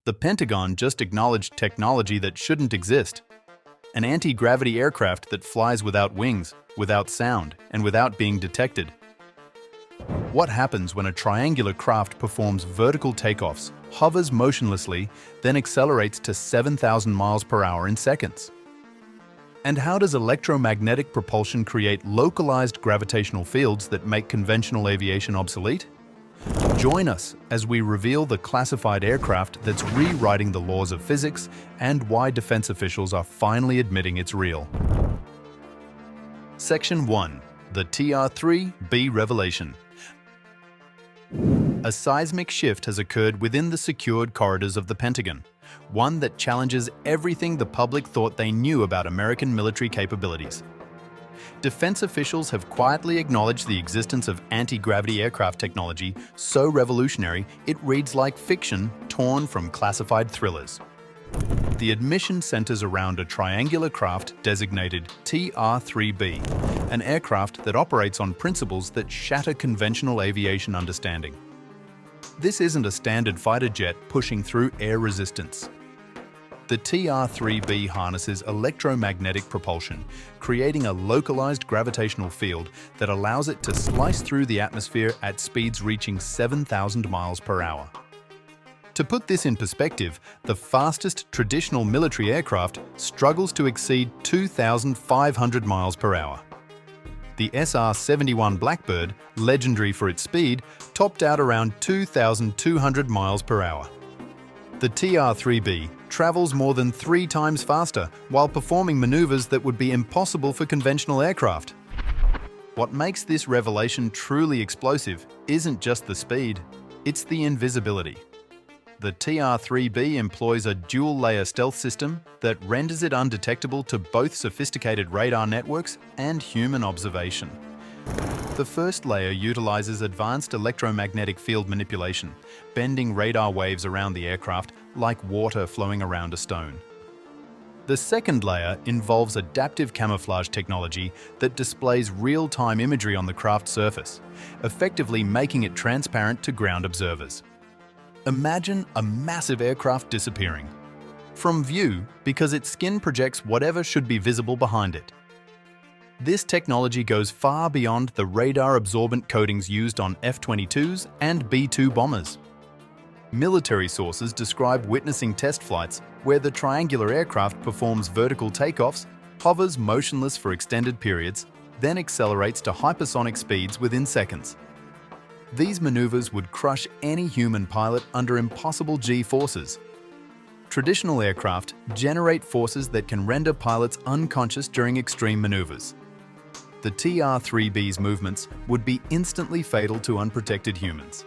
The Pentagon just acknowledged technology that shouldn't exist. An anti-gravity aircraft that flies without wings, without sound, and without being detected. What happens when a triangular craft performs vertical takeoffs, hovers motionlessly, then accelerates to 7,000 miles per hour in seconds? And how does electromagnetic propulsion create localized gravitational fields that make conventional aviation obsolete? Join us as we reveal the classified aircraft that's rewriting the laws of physics and why defense officials are finally admitting it's real. Section 1. The TR-3B Revelation. A seismic shift has occurred within the secured corridors of the Pentagon, one that challenges everything the public thought they knew about American military capabilities. Defense officials have quietly acknowledged the existence of anti-gravity aircraft technology so revolutionary it reads like fiction torn from classified thrillers. The admission centers around a triangular craft designated TR-3B, an aircraft that operates on principles that shatter conventional aviation understanding. This isn't a standard fighter jet pushing through air resistance. The TR-3B harnesses electromagnetic propulsion, creating a localized gravitational field that allows it to slice through the atmosphere at speeds reaching 7,000 miles per hour. To put this in perspective, the fastest traditional military aircraft struggles to exceed 2,500 miles per hour. The SR-71 Blackbird, legendary for its speed, topped out around 2,200 miles per hour. The TR-3B travels more than 3 times faster while performing maneuvers that would be impossible for conventional aircraft. What makes this revelation truly explosive isn't just the speed, it's the invisibility. The TR-3B employs a dual-layer stealth system that renders it undetectable to both sophisticated radar networks and human observation. The first layer utilizes advanced electromagnetic field manipulation, bending radar waves around the aircraft like water flowing around a stone. The second layer involves adaptive camouflage technology that displays real-time imagery on the craft's surface, effectively making it transparent to ground observers. Imagine a massive aircraft disappearing from view because its skin projects whatever should be visible behind it. This technology goes far beyond the radar-absorbent coatings used on F-22s and B-2 bombers. Military sources describe witnessing test flights where the triangular aircraft performs vertical takeoffs, hovers motionless for extended periods, then accelerates to hypersonic speeds within seconds. These maneuvers would crush any human pilot under impossible G-forces. Traditional aircraft generate forces that can render pilots unconscious during extreme maneuvers. The TR-3B's movements would be instantly fatal to unprotected humans.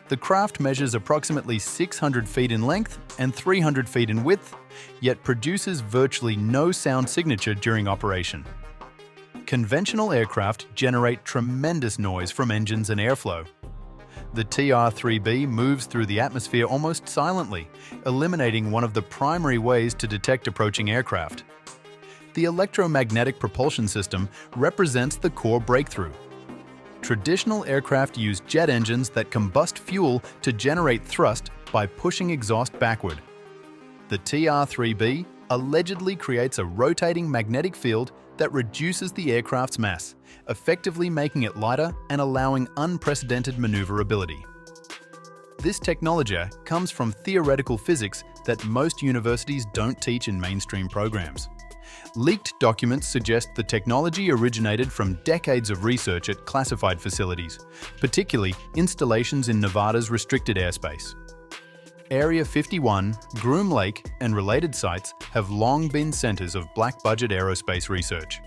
The craft measures approximately 600 feet in length and 300 feet in width, yet produces virtually no sound signature during operation. Conventional aircraft generate tremendous noise from engines and airflow. The TR-3B moves through the atmosphere almost silently, eliminating one of the primary ways to detect approaching aircraft. The electromagnetic propulsion system represents the core breakthrough. Traditional aircraft use jet engines that combust fuel to generate thrust by pushing exhaust backward. The TR-3B allegedly creates a rotating magnetic field that reduces the aircraft's mass, effectively making it lighter and allowing unprecedented maneuverability. This technology comes from theoretical physics that most universities don't teach in mainstream programs. Leaked documents suggest the technology originated from decades of research at classified facilities, particularly installations in Nevada's restricted airspace. Area 51, Groom Lake, and related sites have long been centers of black-budget aerospace research.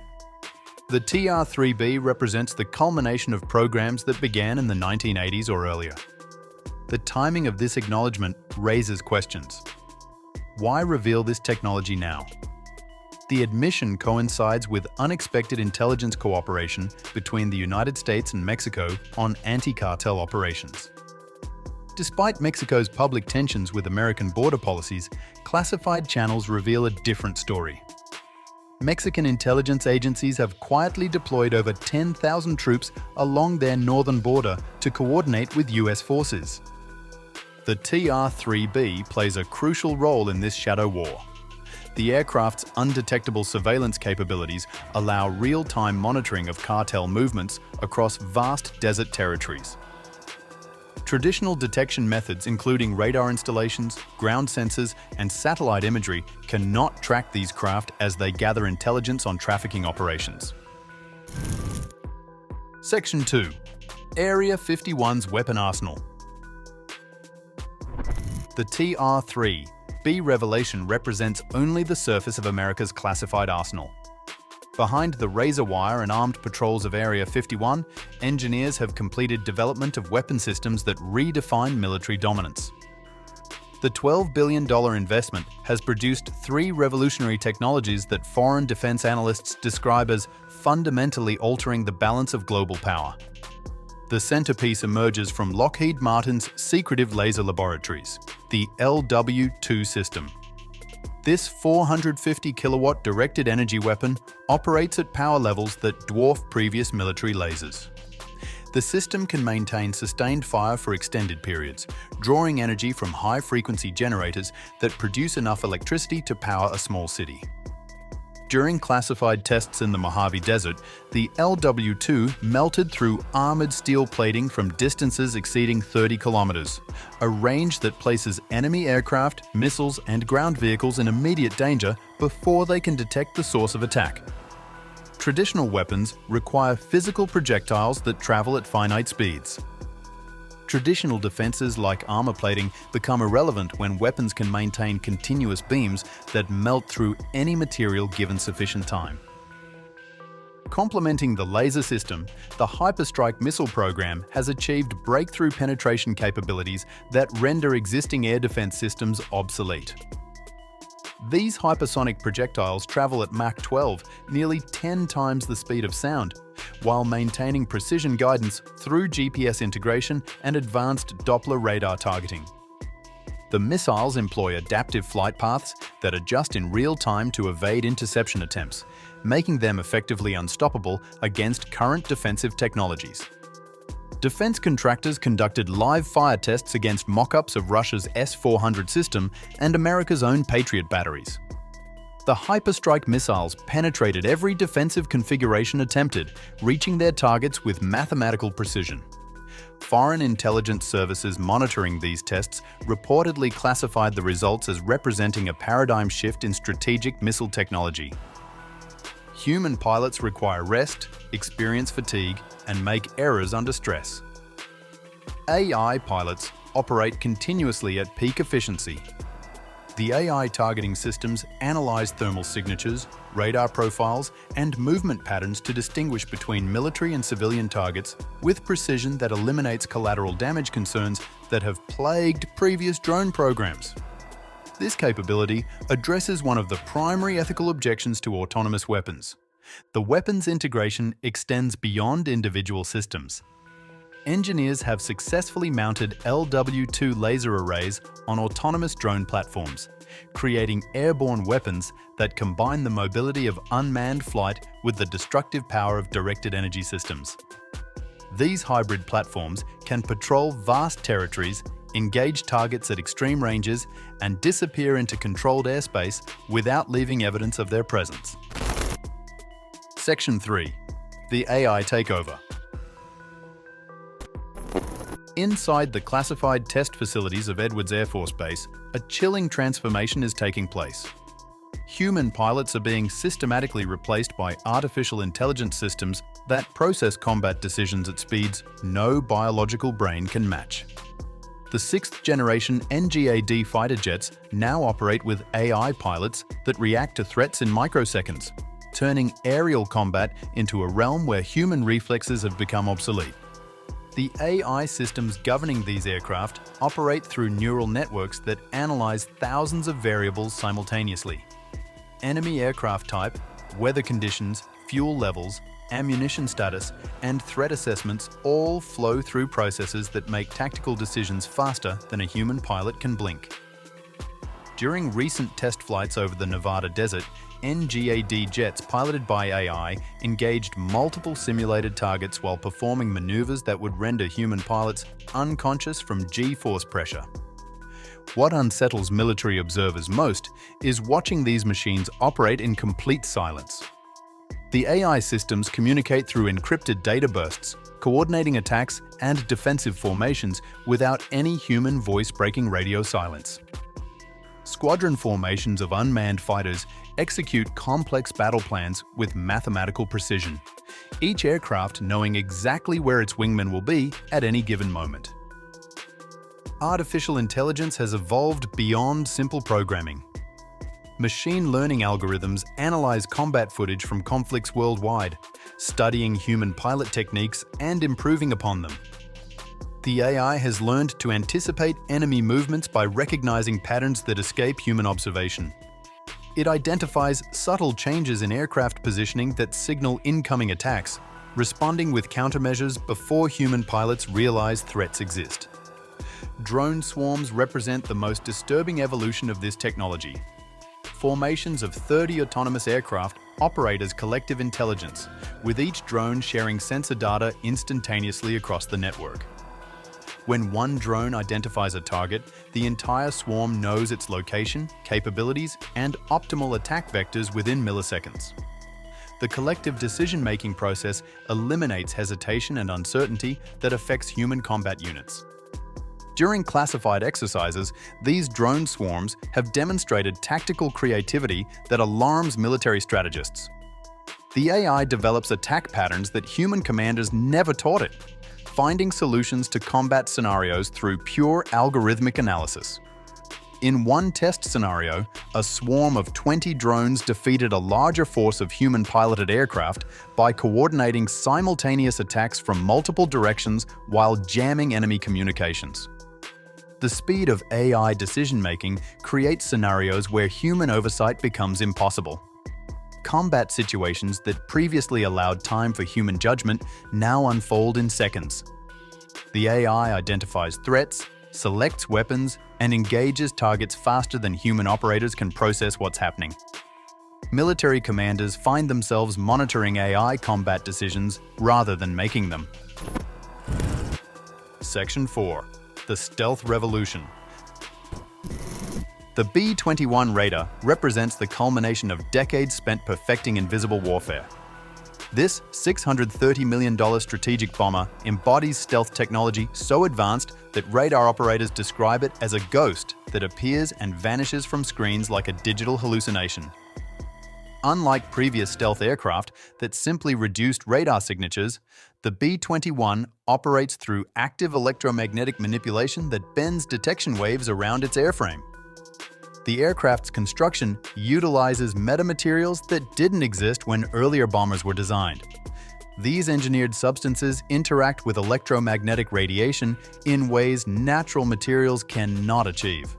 The TR-3B represents the culmination of programs that began in the 1980s or earlier. The timing of this acknowledgement raises questions. Why reveal this technology now? The admission coincides with unexpected intelligence cooperation between the United States and Mexico on anti-cartel operations. Despite Mexico's public tensions with American border policies, classified channels reveal a different story. Mexican intelligence agencies have quietly deployed over 10,000 troops along their northern border to coordinate with US forces. The TR-3B plays a crucial role in this shadow war. The aircraft's undetectable surveillance capabilities allow real-time monitoring of cartel movements across vast desert territories. Traditional detection methods, including radar installations, ground sensors, and satellite imagery, cannot track these craft as they gather intelligence on trafficking operations. Section 2. Area 51's Weapon Arsenal. The TR-3B revelation represents only the surface of America's classified arsenal. Behind the razor wire and armed patrols of Area 51, engineers have completed development of weapon systems that redefine military dominance. The $12 billion investment has produced 3 revolutionary technologies that foreign defense analysts describe as fundamentally altering the balance of global power. The centerpiece emerges from Lockheed Martin's secretive laser laboratories, the LW-2 system. This 450-kilowatt directed energy weapon operates at power levels that dwarf previous military lasers. The system can maintain sustained fire for extended periods, drawing energy from high-frequency generators that produce enough electricity to power a small city. During classified tests in the Mojave Desert, the LW-2 melted through armored steel plating from distances exceeding 30 kilometers, a range that places enemy aircraft, missiles, and ground vehicles in immediate danger before they can detect the source of attack. Traditional weapons require physical projectiles that travel at finite speeds. Traditional defenses like armor plating become irrelevant when weapons can maintain continuous beams that melt through any material given sufficient time. Complementing the laser system, the hyperstrike missile program has achieved breakthrough penetration capabilities that render existing air defense systems obsolete. These hypersonic projectiles travel at Mach 12, nearly 10 times the speed of sound, while maintaining precision guidance through GPS integration and advanced Doppler radar targeting. The missiles employ adaptive flight paths that adjust in real time to evade interception attempts, making them effectively unstoppable against current defensive technologies. Defense contractors conducted live fire tests against mock-ups of Russia's S-400 system and America's own Patriot batteries. The hyperstrike missiles penetrated every defensive configuration attempted, reaching their targets with mathematical precision. Foreign intelligence services monitoring these tests reportedly classified the results as representing a paradigm shift in strategic missile technology. Human pilots require rest, experience fatigue, and make errors under stress. AI pilots operate continuously at peak efficiency. The AI targeting systems analyze thermal signatures, radar profiles, and movement patterns to distinguish between military and civilian targets with precision that eliminates collateral damage concerns that have plagued previous drone programs. This capability addresses one of the primary ethical objections to autonomous weapons. The weapons integration extends beyond individual systems. Engineers have successfully mounted LW-2 laser arrays on autonomous drone platforms, creating airborne weapons that combine the mobility of unmanned flight with the destructive power of directed energy systems. These hybrid platforms can patrol vast territories, engage targets at extreme ranges, and disappear into controlled airspace without leaving evidence of their presence. Section 3. The AI Takeover. Inside the classified test facilities of Edwards Air Force Base, a chilling transformation is taking place. Human pilots are being systematically replaced by artificial intelligence systems that process combat decisions at speeds no biological brain can match. The 6th-generation NGAD fighter jets now operate with AI pilots that react to threats in microseconds, turning aerial combat into a realm where human reflexes have become obsolete. The AI systems governing these aircraft operate through neural networks that analyze thousands of variables simultaneously. Enemy aircraft type, weather conditions, fuel levels, ammunition status, and threat assessments all flow through processes that make tactical decisions faster than a human pilot can blink. During recent test flights over the Nevada desert, NGAD jets piloted by AI engaged multiple simulated targets while performing maneuvers that would render human pilots unconscious from G-force pressure. What unsettles military observers most is watching these machines operate in complete silence. The AI systems communicate through encrypted data bursts, coordinating attacks and defensive formations without any human voice-breaking radio silence. Squadron formations of unmanned fighters execute complex battle plans with mathematical precision, each aircraft knowing exactly where its wingman will be at any given moment. Artificial intelligence has evolved beyond simple programming. Machine learning algorithms analyze combat footage from conflicts worldwide, studying human pilot techniques and improving upon them. The AI has learned to anticipate enemy movements by recognizing patterns that escape human observation. It identifies subtle changes in aircraft positioning that signal incoming attacks, responding with countermeasures before human pilots realize threats exist. Drone swarms represent the most disturbing evolution of this technology. Formations of 30 autonomous aircraft operate as collective intelligence, with each drone sharing sensor data instantaneously across the network. When one drone identifies a target, the entire swarm knows its location, capabilities, and optimal attack vectors within milliseconds. The collective decision-making process eliminates hesitation and uncertainty that affects human combat units. During classified exercises, these drone swarms have demonstrated tactical creativity that alarms military strategists. The AI develops attack patterns that human commanders never taught it, finding solutions to combat scenarios through pure algorithmic analysis. In one test scenario, a swarm of 20 drones defeated a larger force of human-piloted aircraft by coordinating simultaneous attacks from multiple directions while jamming enemy communications. The speed of AI decision-making creates scenarios where human oversight becomes impossible. Combat situations that previously allowed time for human judgment now unfold in seconds. The AI identifies threats, selects weapons, and engages targets faster than human operators can process what's happening. Military commanders find themselves monitoring AI combat decisions rather than making them. Section 4. The Stealth Revolution. The B-21 Raider represents the culmination of decades spent perfecting invisible warfare. This $630 million strategic bomber embodies stealth technology so advanced that radar operators describe it as a ghost that appears and vanishes from screens like a digital hallucination. Unlike previous stealth aircraft that simply reduced radar signatures, the B-21 operates through active electromagnetic manipulation that bends detection waves around its airframe. The aircraft's construction utilizes metamaterials that didn't exist when earlier bombers were designed. These engineered substances interact with electromagnetic radiation in ways natural materials cannot achieve.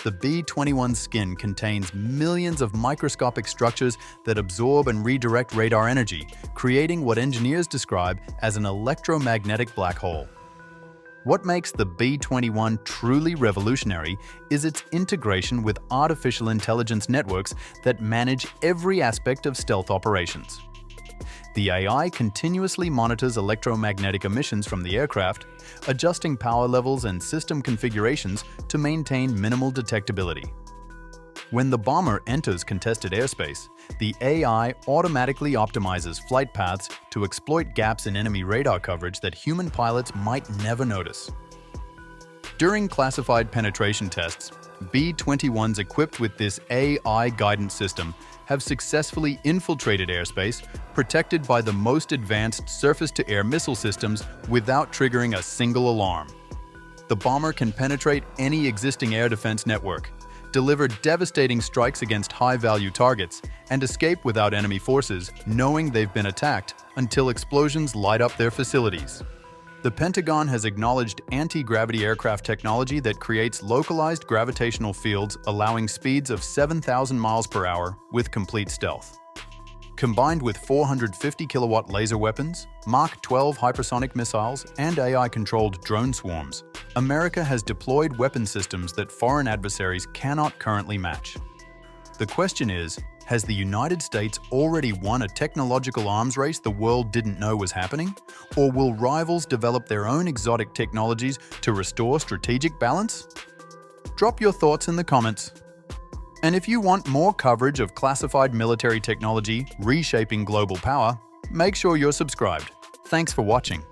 The B-21's skin contains millions of microscopic structures that absorb and redirect radar energy, creating what engineers describe as an electromagnetic black hole. What makes the B-21 truly revolutionary is its integration with artificial intelligence networks that manage every aspect of stealth operations. The AI continuously monitors electromagnetic emissions from the aircraft, adjusting power levels and system configurations to maintain minimal detectability. When the bomber enters contested airspace, the AI automatically optimizes flight paths to exploit gaps in enemy radar coverage that human pilots might never notice. During classified penetration tests, B-21s equipped with this AI guidance system have successfully infiltrated airspace, protected by the most advanced surface-to-air missile systems without triggering a single alarm. The bomber can penetrate any existing air defense network, deliver devastating strikes against high-value targets, and escape without enemy forces, knowing they've been attacked, until explosions light up their facilities. The Pentagon has acknowledged anti-gravity aircraft technology that creates localized gravitational fields allowing speeds of 7,000 miles per hour with complete stealth. Combined with 450 kilowatt laser weapons, Mach 12 hypersonic missiles, and AI-controlled drone swarms, America has deployed weapon systems that foreign adversaries cannot currently match. The question is, has the United States already won a technological arms race the world didn't know was happening? Or will rivals develop their own exotic technologies to restore strategic balance? Drop your thoughts in the comments. And if you want more coverage of classified military technology reshaping global power, make sure you're subscribed. Thanks for watching.